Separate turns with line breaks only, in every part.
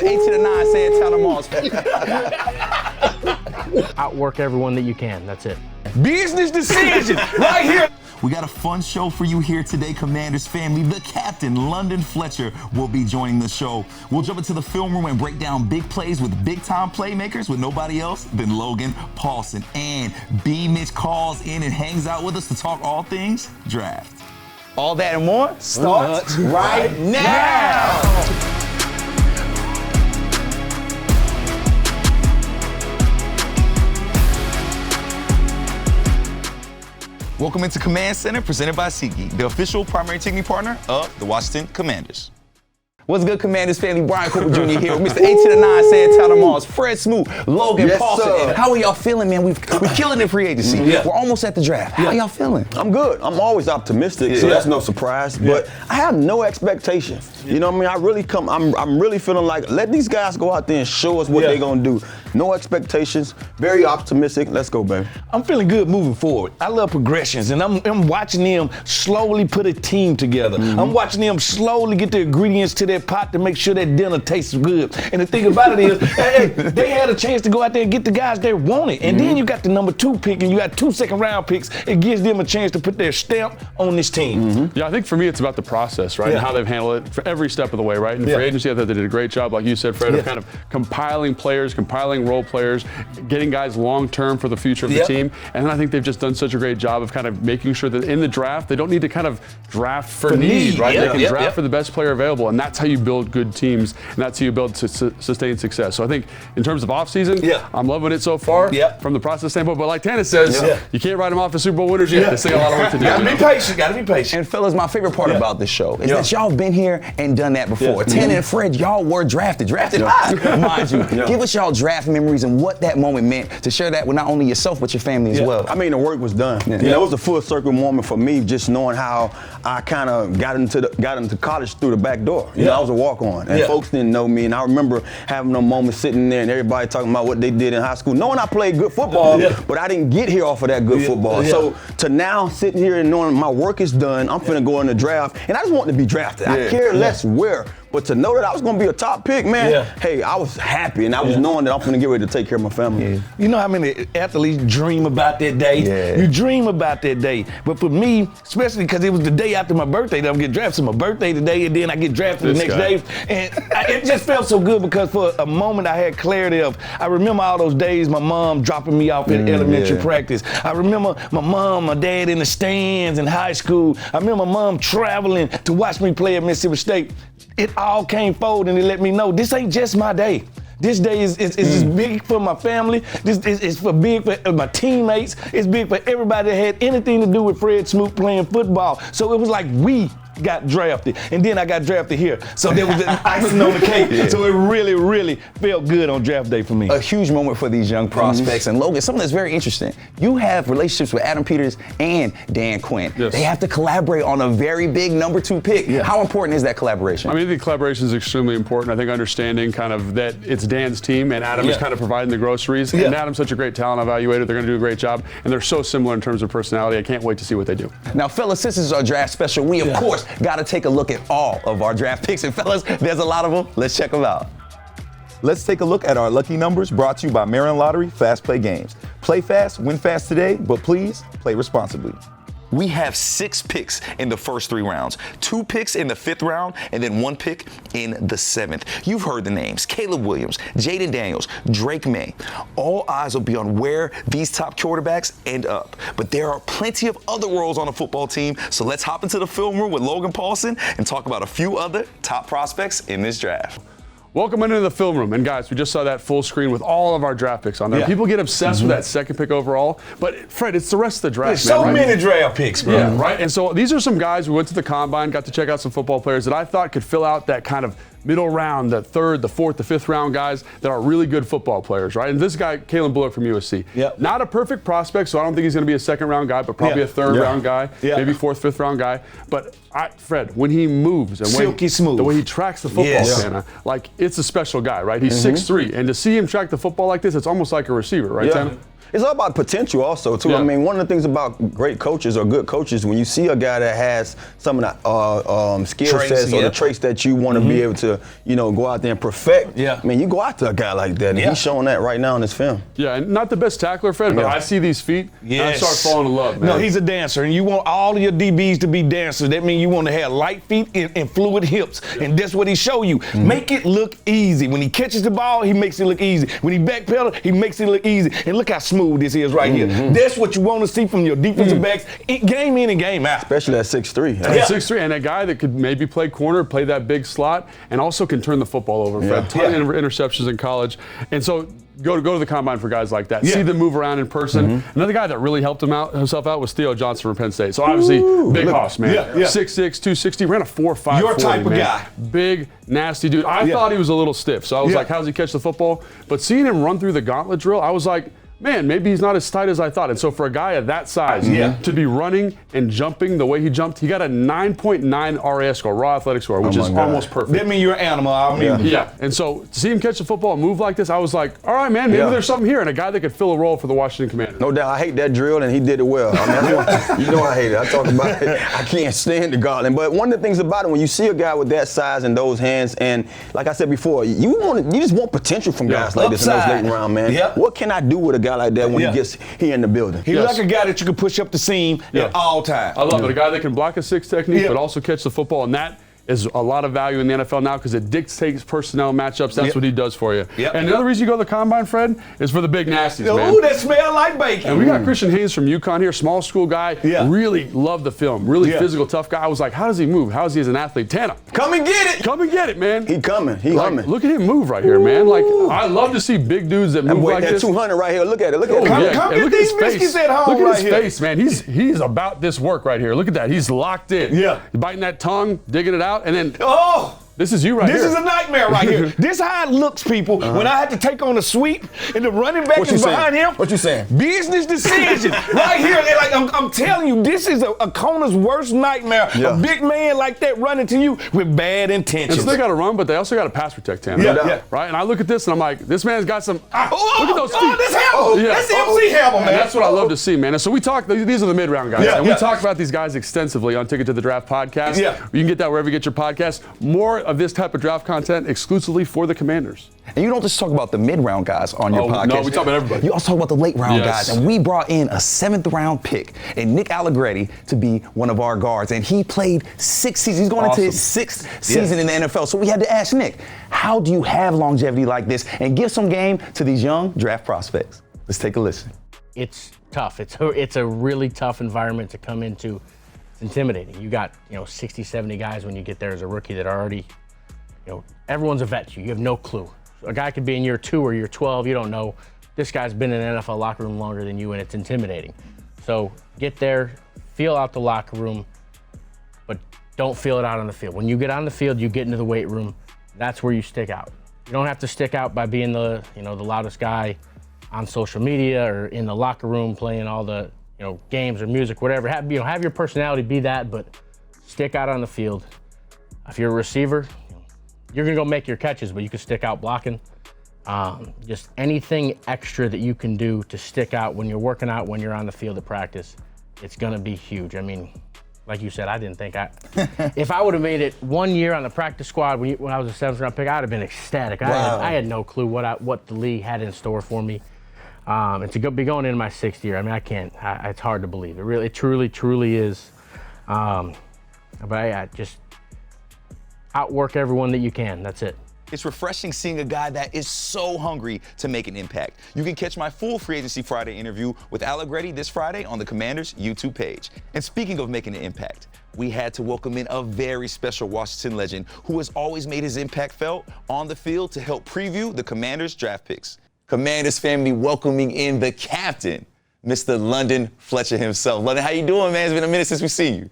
8 to the 9 saying tell them all.
Outwork everyone that you can. That's it.
Business decisions right here.
We got a fun show for you here today, Commanders family. The captain, London Fletcher, will be joining the show. We'll jump into the film room and break down big plays with big-time playmakers with nobody else than Logan Paulson. And BMitch calls in and hangs out with us to talk all things draft.
All that and more starts right now. Welcome into Command Center, presented by SeatGeek, the official primary ticketing partner of the Washington Commanders. What's good, Commanders family? Brian Cooper Jr. here with Mr. 8 to the 9 saying tell them all. Fred Smoot, Logan Paulson. How are y'all feeling, man? We're killing it free agency. We're almost at the draft. How y'all feeling?
I'm good. I'm always optimistic, so that's no surprise. But I have no expectation. You know what I mean? I'm really feeling like let these guys go out there and show us what they're gonna do. No expectations. Very optimistic. Let's go, baby.
I'm feeling good moving forward. I love progressions, and I'm watching them slowly put a team together. I'm watching them slowly get the ingredients to their pot to make sure that dinner tastes good. And the thing about it is, they had a chance to go out there and get the guys they wanted. And then you got the number 2 pick, and you got 2 second-round picks. It gives them a chance to put their stamp on this team.
Yeah, I think for me, it's about the process, right? And how they've handled it for every step of the way, right? And free agency, I thought they did a great job, like you said, Fred, of kind of compiling players, compiling role players, getting guys long-term for the future of the team. And then I think they've just done such a great job of kind of making sure that in the draft, they don't need to kind of draft for need, right? They can draft for the best player available, and that's how you build good teams, and that's how you build sustained success. So I think in terms of offseason, I'm loving it so far from the process standpoint. But like Tana says, you can't write them off as Super Bowl winners yet. They still got a lot of work to do.
Gotta be patient.
And fellas, my favorite part about this show is that y'all been here and done that before. Tana and Fred, y'all were drafted high, mind you. Give us y'all draft memories and what that moment meant to share that with not only yourself but your family as well.
I mean, the work was done. It was a full circle moment for me, just knowing how I kind of got into college through the back door. You know, I was a walk-on, and folks didn't know me. And I remember having a moment sitting there and everybody talking about what they did in high school, knowing I played good football, but I didn't get here off of that good football. So to now sitting here and knowing my work is done, I'm finna go in the draft, and I just want to be drafted. I care less where. But to know that I was going to be a top pick, man, hey, I was happy, and I was knowing that I'm going to get ready to take care of my family.
You know how many athletes dream about that day? You dream about that day. But for me, especially because it was the day after my birthday that I'm getting drafted. So my birthday today, and then I get drafted the next day. And it just felt so good because for a moment I had clarity of, I remember all those days my mom dropping me off at elementary practice. I remember my mom, my dad in the stands in high school. I remember my mom traveling to watch me play at Mississippi State. It all came forward and it let me know this ain't just my day. This day is big for my family. This is big for my teammates. It's big for everybody that had anything to do with Fred Smoot playing football. So it was like we got drafted, and then I got drafted here. So there was an icing on the cake. So it really, really felt good on draft day for me.
A huge moment for these young prospects. And Logan, something that's very interesting. You have relationships with Adam Peters and Dan Quinn. They have to collaborate on a very big number 2 pick. How important is that collaboration?
I mean, the collaboration is extremely important. I think understanding kind of that it's Dan's team and Adam is kind of providing the groceries. And Adam's such a great talent evaluator. They're going to do a great job. And they're so similar in terms of personality. I can't wait to see what they do.
Now, fellas, since this is our draft special, we, of course, got to take a look at all of our draft picks. And fellas, there's a lot of them. Let's check them out.
Let's take a look at our lucky numbers brought to you by Maryland Lottery Fast Play Games. Play fast, win fast today, but please play responsibly.
We have 6 picks in the first 3 rounds, 2 picks in the 5th round, and then 1 pick in the 7th. You've heard the names: Caleb Williams, Jaden Daniels, Drake May. All eyes will be on where these top quarterbacks end up. But there are plenty of other roles on a football team, so let's hop into the film room with Logan Paulson and talk about a few other top prospects in this draft.
Welcome into the film room. And guys, we just saw that full screen with all of our draft picks on there. People get obsessed with that 2nd pick overall, but Fred, it's the rest of the draft.
There's so many draft picks, bro.
Yeah, right? And so these are some guys who went to the combine, got to check out some football players that I thought could fill out that kind of middle round, the 3rd, the 4th, the 5th round guys that are really good football players, right? And this guy, Kalen Bullock from USC. Not a perfect prospect, so I don't think he's going to be a 2nd round guy, but probably a 3rd round guy, maybe 4th, 5th round guy. But Fred, when he moves and
silky smooth,
the way he tracks the football, Santa, like it's a special guy, right? He's 6'3", and to see him track the football like this, it's almost like a receiver, right, Santa?
It's all about potential also, too.
Yeah.
I mean, one of the things about great coaches or good coaches, when you see a guy that has some of the skill sets or the traits that you want to be able to, go out there and perfect, I mean, you go out to a guy like that, and he's showing that right now in his film.
Yeah, and not the best tackler, Fred, but I see these feet, and I start falling in love, man.
No, he's a dancer, and you want all of your DBs to be dancers. That means you want to have light feet and fluid hips, and that's what he show you. Make it look easy. When he catches the ball, he makes it look easy. When he backpedal, he makes it look easy. And look how smooth this is right here. That's what you want to see from your defensive backs, game in and game out.
Especially at 6'3".
Yeah. 6'3", and a guy that could maybe play corner, play that big slot, and also can turn the football over, Fred. Ton of interceptions in college. And so go to the combine for guys like that. See them move around in person. Another guy that really helped himself out was Theo Johnson from Penn State. So obviously, big hoss, man. 6'6", 260, ran a 4.5.
Your type of guy.
Big, nasty dude. I thought he was a little stiff, so I was like, how's he catch the football? But seeing him run through the gauntlet drill, I was like, man, maybe he's not as tight as I thought. And so for a guy of that size to be running and jumping the way he jumped, he got a 9.9 RAS score, raw athletic score, which is almost perfect.
That means you're an animal.
And so to see him catch the football and move like this, I was like, all right, man, maybe there's something here. And a guy that could fill a role for the Washington Commanders.
No doubt. I hate that drill, and he did it well. I mean, you know I hate it. I talk about it. I can't stand the gauntlet. But one of the things about it, when you see a guy with that size and those hands, and like I said before, you just want potential from guys like this in those late round, man. What can I do with a guy like that when he gets here in the building?
He's like a guy that you can push up the seam at all times.
I love it. A guy that can block a 6 technique, but also catch the football, and that is a lot of value in the NFL now because it dictates personnel matchups. That's what he does for you. And the other reason you go to the combine, Fred, is for the big nasties, man.
Ooh, that smell like bacon.
And we got Christian Haynes from UConn here, small school guy. Really loved the film. Really physical, tough guy. I was like, how does he move? How is he as an athlete? Tana,
come and get it.
Come and get it, man.
He coming. He coming.
Look at him move right here, man. Like, I love to see big dudes that move like
that
this.
200 right here. Look at it. Look at it.
Come get these biscuits at home.
Look at his face, man. He's about this work right here. Look at that. He's locked in. He's biting that tongue, digging it out, and then this is you right here.
This is a nightmare right here. This how it looks, people. When I had to take on a sweep and the running back is behind him.
What you saying?
Business decision. Right here. They're like, I'm telling you, this is a corner's worst nightmare. A big man like that running to you with bad intentions.
And so they got to run, but they also got to pass protect him. Right? And I look at this and I'm like, this man's got some. Look at those feet.
That's Hammer. That's MC Hammer, man.
And that's what I love to see, man. And so we talk, these are the mid-round guys. And we talk about these guys extensively on Ticket to the Draft podcast. You can get that wherever you get your podcast. More of this type of draft content exclusively for the Commanders.
And you don't just talk about the mid-round guys on your podcast.
No, we talk about everybody.
You also talk about the late-round guys. And we brought in a 7th-round pick in Nick Allegretti to be one of our guards. And he played 6 seasons. He's going into his 6th season in the NFL. So we had to ask Nick, how do you have longevity like this and give some game to these young draft prospects? Let's take a listen.
It's tough. It's a really tough environment to come into. It's intimidating. You got 60, 70 guys when you get there as a rookie that are already, everyone's a vet to you. You have no clue. A guy could be in year 2 or year 12. You don't know. This guy's been in an NFL locker room longer than you, and it's intimidating. So get there, feel out the locker room, but don't feel it out on the field. When you get on the field, you get into the weight room. That's where you stick out. You don't have to stick out by being the loudest guy on social media or in the locker room playing all the games or music, whatever. Have your personality be that, but stick out on the field. If you're a receiver, you're gonna go make your catches, but you can stick out blocking. Just anything extra that you can do to stick out when you're working out, when you're on the field at practice, it's gonna be huge. I mean, like you said, I didn't think if I would have made it 1 year on the practice squad when I was a 7th-round pick, I'd have been ecstatic. I had no clue what the league had in store for me. And to be going into my 6th year, I mean, it's hard to believe. It truly is. But I just outwork everyone that you can. That's it.
It's refreshing seeing a guy that is so hungry to make an impact. You can catch my full Free Agency Friday interview with Allegretti this Friday on the Commanders YouTube page. And speaking of making an impact, we had to welcome in a very special Washington legend who has always made his impact felt on the field to help preview the Commanders draft picks. Commanders family welcoming in the captain, Mr. London Fletcher himself. London, how you doing, man? It's been a minute since we've seen you.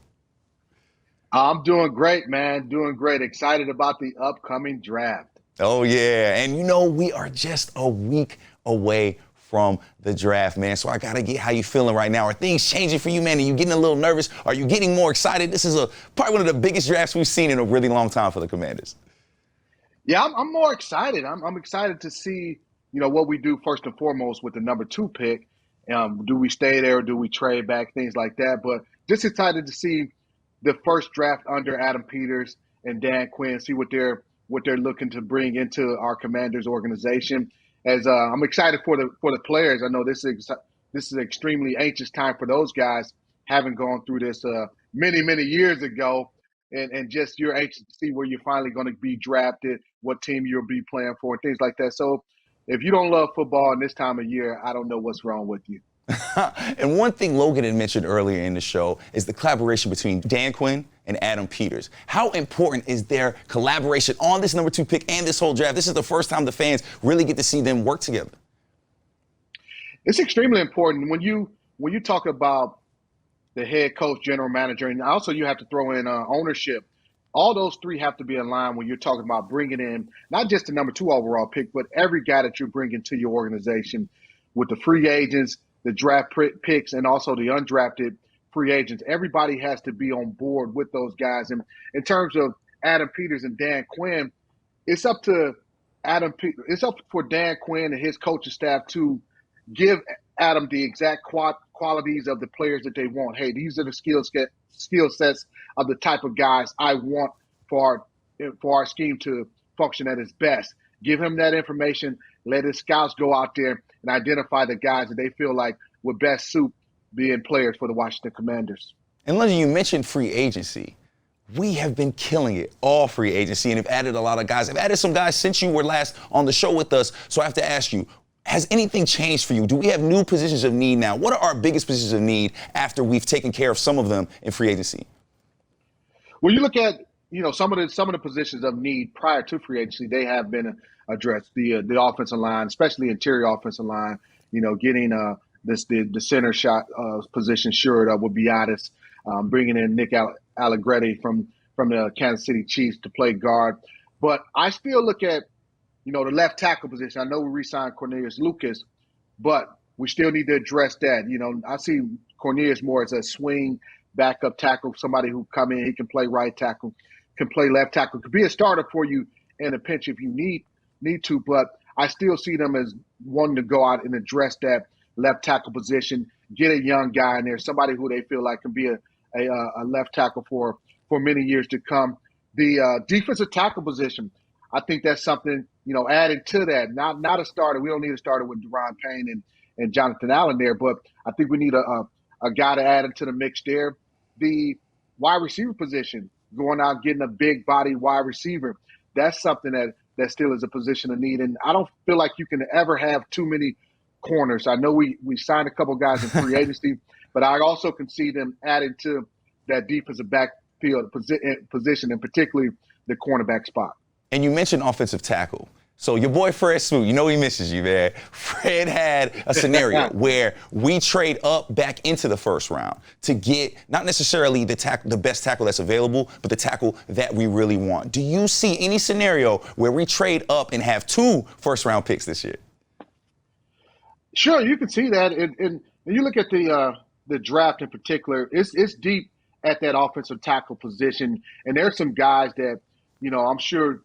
I'm doing great, man. Doing great. Excited about the upcoming draft.
Oh, yeah. And we are just a week away from the draft, man. So I got to get how you feeling right now. Are things changing for you, man? Are you getting a little nervous? Are you getting more excited? This is probably one of the biggest drafts we've seen in a really long time for the Commanders.
Yeah, I'm more excited. I'm excited to see, what we do first and foremost with the number 2 pick. Do we stay there or do we trade back, things like that. But just excited to see the first draft under Adam Peters and Dan Quinn, see what they're looking to bring into our Commanders organization. As I'm excited for the players. I know this is an extremely anxious time for those guys, having gone through this many years ago, and just you're anxious to see where you're finally going to be drafted, what team you'll be playing for, and things like that. So if you don't love football in this time of year, I don't know what's wrong with you.
And one thing Logan had mentioned earlier in the show is the collaboration between Dan Quinn and Adam Peters. How important is their collaboration on this number 2 pick and this whole draft? This is the first time the fans really get to see them work together.
It's extremely important when you talk about the head coach, general manager, and also you have to throw in ownership. All those three have to be in line when you're talking about bringing in not just the number 2 overall pick, but every guy that you're bringing to your organization with the free agents, the draft picks, and also the undrafted free agents. Everybody has to be on board with those guys. And in terms of Adam Peters and Dan Quinn, it's up for Dan Quinn and his coaching staff to give Adam the exact qualities of the players that they want. Hey, these are the skill sets of the type of guys I want for our scheme to function at its best. Give him that information. Let his scouts go out there and identify the guys that they feel like would best suit being players for the Washington Commanders.
And London, you mentioned free agency. We have been killing it, all free agency, and have added a lot of guys. I've added some guys since you were last on the show with us, so I have to ask you, has anything changed for you? Do we have new positions of need now? What are our biggest positions of need after we've taken care of some of them in free agency?
When you look at some of the positions of need prior to free agency, they have been addressed. The offensive line, especially interior offensive line, getting the center shot position shored up with Biadasz, bringing in Nick Allegretti from the Kansas City Chiefs to play guard. But I still look at the left tackle position. I know we re-signed Cornelius Lucas, but we still need to address that. I see Cornelius more as a swing backup tackle, somebody who come in, he can play right tackle, can play left tackle, could be a starter for you in a pinch if you need to, but I still see them as wanting to go out and address that left tackle position, get a young guy in there, somebody who they feel like can be a left tackle for many years to come. The defensive tackle position, I think that's something, adding to that, not a starter. We don't need a starter with Deron Payne and Jonathan Allen there, but I think we need a guy to add into the mix there. The wide receiver position, going out getting a big body wide receiver, that's something that still is a position of need. And I don't feel like you can ever have too many corners. I know we signed a couple guys in free agency, but I also can see them adding to that defensive backfield position, and particularly the cornerback spot.
And you mentioned offensive tackle. So your boy Fred Smoot, he misses you, man. Fred had a scenario where we trade up back into the first round to get not necessarily the best tackle that's available, but the tackle that we really want. Do you see any scenario where we trade up and have 2 first-round picks this year?
Sure, you can see that. And you look at the draft in particular, it's deep at that offensive tackle position. And there's some guys that, I'm sure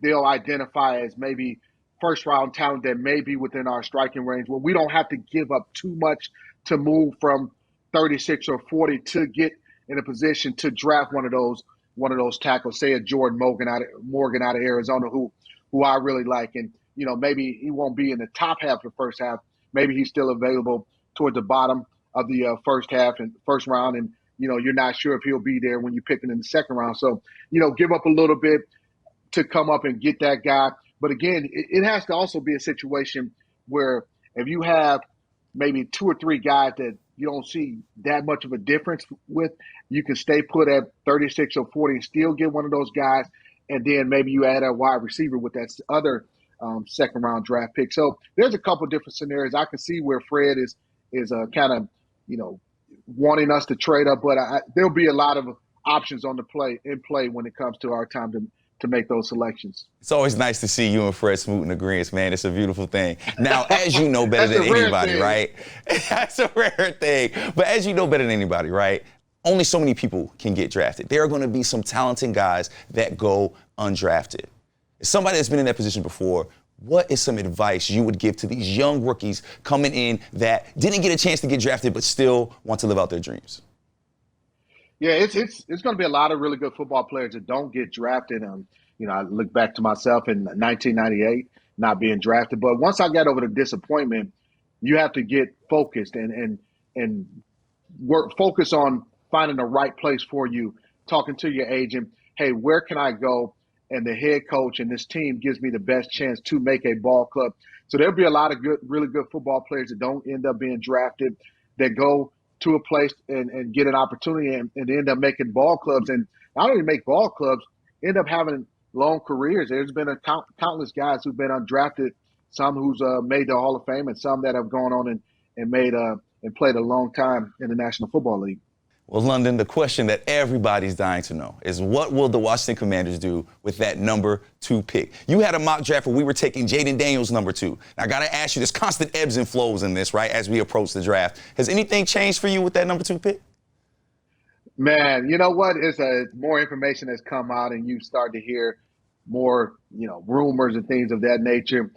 they'll identify as maybe first-round talent that may be within our striking range, where we don't have to give up too much to move from 36 or 40 to get in a position to draft one of those tackles, say a Jordan Morgan out of Arizona, who I really like. And, maybe he won't be in the top half of the first half. Maybe he's still available towards the bottom of the first half and first round. And, you're not sure if he'll be there when you pick him in the second round. So, give up a little bit to come up and get that guy. But again, it has to also be a situation where if you have maybe 2 or 3 guys that you don't see that much of a difference with, you can stay put at 36 or 40 and still get one of those guys. And then maybe you add a wide receiver with that other second round draft pick. So there's a couple different scenarios. I can see where Fred is kind of, wanting us to trade up, but there'll be a lot of options in play when it comes to our time to make those selections.
It's always nice to see you and Fred Smoot in agreement, man. It's a beautiful thing. Now, as you know better than anybody, right? That's a rare thing. But as you know better than anybody, right? Only so many people can get drafted. There are going to be some talented guys that go undrafted. As somebody that's been in that position before, what is some advice you would give to these young rookies coming in that didn't get a chance to get drafted but still want to live out their dreams?
Yeah, it's going to be a lot of really good football players that don't get drafted. I look back to myself in 1998 not being drafted, but once I got over the disappointment, you have to get focused and focus on finding the right place for you, talking to your agent. Hey, where can I go? And the head coach and this team gives me the best chance to make a ball club. So there'll be a lot of really good football players that don't end up being drafted, that go to a place and get an opportunity and end up making ball clubs. And not only make ball clubs, end up having long careers. There's been countless guys who've been undrafted, some who's made the Hall of Fame, and some that have gone on and made and played a long time in the National Football League.
Well, London, the question that everybody's dying to know is what will the Washington Commanders do with that number 2 pick? You had a mock draft where we were taking Jaden Daniels number 2. Now, I got to ask you, there's constant ebbs and flows in this, right, as we approach the draft. Has anything changed for you with that number 2 pick?
Man, you know what? It's more information has come out, and you start to hear more, rumors and things of that nature.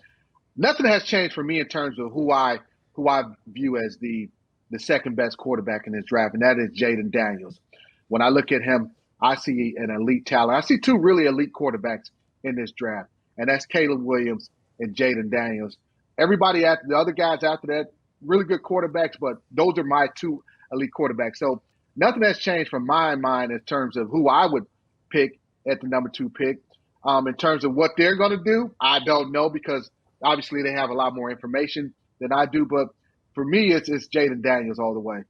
Nothing has changed for me in terms of who I view as the second best quarterback in this draft, and that is Jaden Daniels. When I look at him, I see an elite talent. I see 2 really elite quarterbacks in this draft, and that's Caleb Williams and Jaden Daniels. Everybody after the other guys after that, really good quarterbacks, but those are my 2 elite quarterbacks. So nothing has changed from my mind in terms of who I would pick at the number 2 pick. In terms of what they're going to do, I don't know, because obviously they have a lot more information than I do, but for me, it's Jaden Daniels all the way.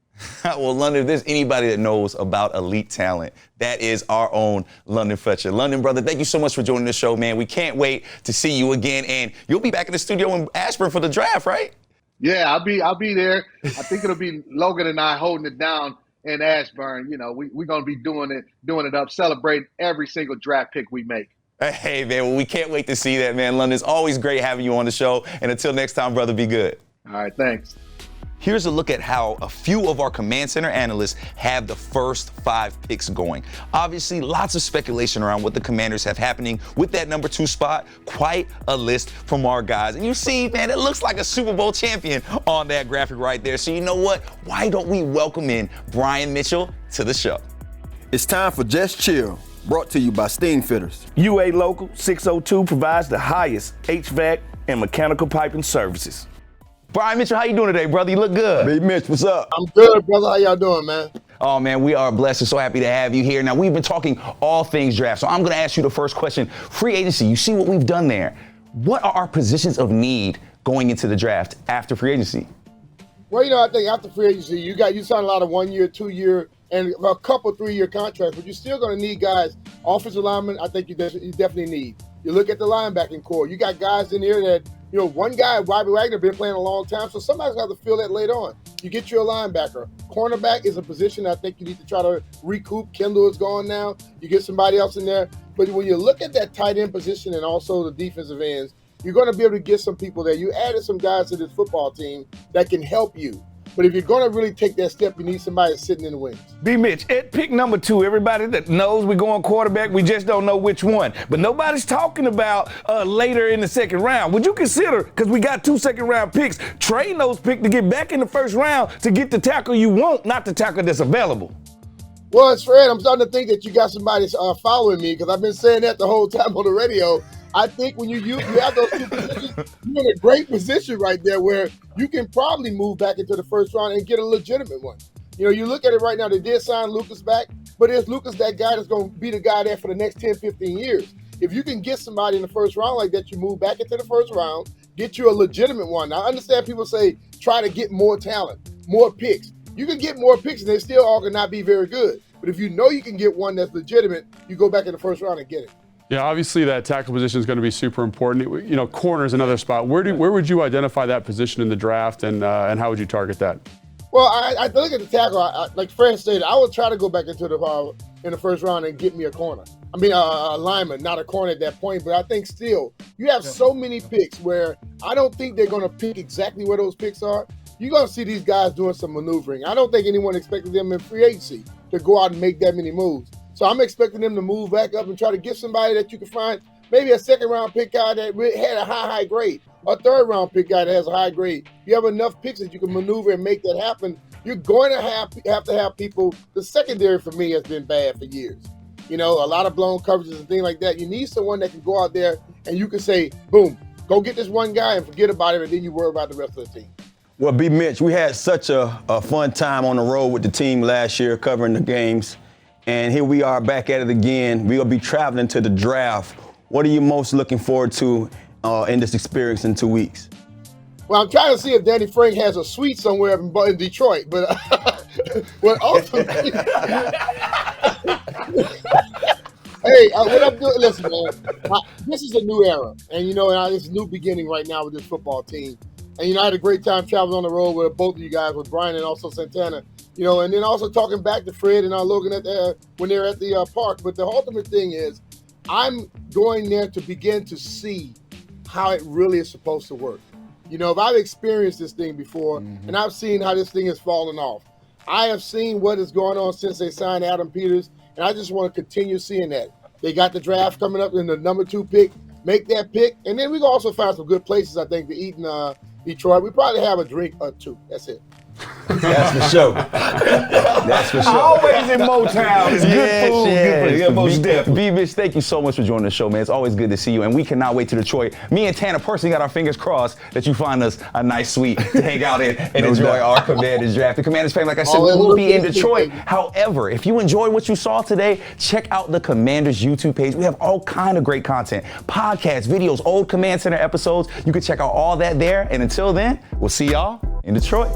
Well, London, if there's anybody that knows about elite talent, that is our own London Fletcher. London, brother, thank you so much for joining the show, man. We can't wait to see you again, and you'll be back in the studio in Ashburn for the draft, right?
Yeah, I'll be there. I think it'll be Logan and I holding it down in Ashburn. We're going to be doing it up, celebrating every single draft pick we make.
Hey, man, well, we can't wait to see that, man. London, it's always great having you on the show, and until next time, brother, be good.
All right, thanks.
Here's a look at how a few of our Command Center analysts have the first 5 picks going. Obviously, lots of speculation around what the Commanders have happening with that number 2 spot. Quite a list from our guys. And you see, man, it looks like a Super Bowl champion on that graphic right there. So you know what? Why don't we welcome in Brian Mitchell to the show?
It's time for Just Chill, brought to you by Steam Fitters.
UA Local 602 provides the highest HVAC and mechanical piping services.
Brian Mitchell, how you doing today, brother? You look good.
BMitch, what's up?
I'm good, brother. How y'all doing, man?
Oh, man, we are blessed and so happy to have you here. Now, we've been talking all things draft, so I'm going to ask you the first question. Free agency, you see what we've done there. What are our positions of need going into the draft after free agency?
Well, I think after free agency, you signed a lot of 1-year, 2-year, and a couple 3-year contracts, but you're still going to need guys. Offensive linemen, I think you definitely need. You look at the linebacking core. You got guys in here that, one guy, Bobby Wagner, been playing a long time, so somebody's got to fill that later on. You get you a linebacker. Cornerback is a position I think you need to try to recoup. Kendall is gone now. You get somebody else in there. But when you look at that tight end position and also the defensive ends, you're going to be able to get some people there. You added some guys to this football team that can help you. But if you're going to really take that step, you need somebody sitting in the wings.
BMitch, at pick number 2, everybody that knows we're going quarterback, we just don't know which one. But nobody's talking about later in the second round. Would you consider, because we got 2 second-round picks, trading those picks to get back in the first round to get the tackle you want, not the tackle that's available?
Well, it's Fred. I'm starting to think that you got somebody following me, because I've been saying that the whole time on the radio. I think when you have those 2 positions, you're in a great position right there where you can probably move back into the first round and get a legitimate one. You look at it right now, they did sign Lucas back, but is Lucas that guy that's going to be the guy there for the next 10, 15 years? If you can get somebody in the first round like that, you move back into the first round, get you a legitimate one. Now, I understand people say try to get more talent, more picks. You can get more picks and they still all cannot be very good. But if you know you can get one that's legitimate, you go back in the first round and get it.
Yeah, obviously that tackle position is going to be super important. Corner is another spot. Where would you identify that position in the draft, and how would you target that?
Well, I look at the tackle. Like Fred stated, I would try to go back into in the first round and get me a corner. I mean, a lineman, not a corner at that point. But I think still, you have so many picks where I don't think they're going to pick exactly where those picks are. You're going to see these guys doing some maneuvering. I don't think anyone expected them in free agency to go out and make that many moves. So I'm expecting them to move back up and try to get somebody that you can find maybe a second-round pick guy that had a high grade, or a third-round pick guy that has a high grade. You have enough picks that you can maneuver and make that happen. You're going to have to have people. The secondary for me has been bad for years. A lot of blown coverages and things like that. You need someone that can go out there and you can say, boom, go get this one guy and forget about him, and then you worry about the rest of the team.
Well, BMitch, we had such a fun time on the road with the team last year covering the games. And here we are back at it again. We're going to be traveling to the draft. What are you most looking forward to in this experience in 2 weeks?
Well, I'm trying to see if Danny Frank has a suite somewhere in Detroit. But ultimately, hey, what I'm doing, listen, man, this is a new era. And, it's a new beginning right now with this football team. And, I had a great time traveling on the road with both of you guys, with Brian and also Santana, and then also talking back to Fred and Logan when they're at the park. But the ultimate thing is I'm going there to begin to see how it really is supposed to work. If I've experienced this thing before, and I've seen how this thing has fallen off. I have seen what is going on since they signed Adam Peters, and I just want to continue seeing that. They got the draft coming up in the number 2 pick. Make that pick, and then we can also find some good places, I think, to eat in Detroit. We probably have a drink or two. That's it.
That's for sure. That's for sure.
Always in Motown. It's good food. Good food. Most definitely.
BMitch, thank you so much for joining the show, man. It's always good to see you, and we cannot wait to Detroit. Me and Tanner personally got our fingers crossed that you find us a nice suite to hang out in and enjoy our Commanders draft. The Commanders fan, like I said, we will be in Detroit. However, if you enjoyed what you saw today, check out the Commanders YouTube page. We have all kind of great content, podcasts, videos, old Command Center episodes. You can check out all that there. And until then, we'll see y'all in Detroit.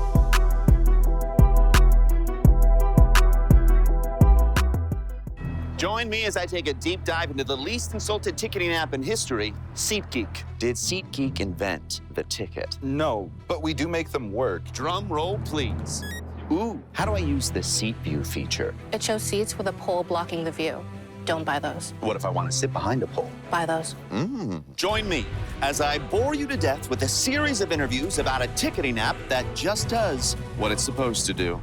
Join me as I take a deep dive into the least consulted ticketing app in history, SeatGeek. Did SeatGeek invent the ticket?
No, but we do make them work.
Drum roll, please. Ooh, how do I use the Seat View feature?
It shows seats with a pole blocking the view. Don't buy those.
What if I want to sit behind a pole?
Buy those.
Join me as I bore you to death with a series of interviews about a ticketing app that just does what it's supposed to do.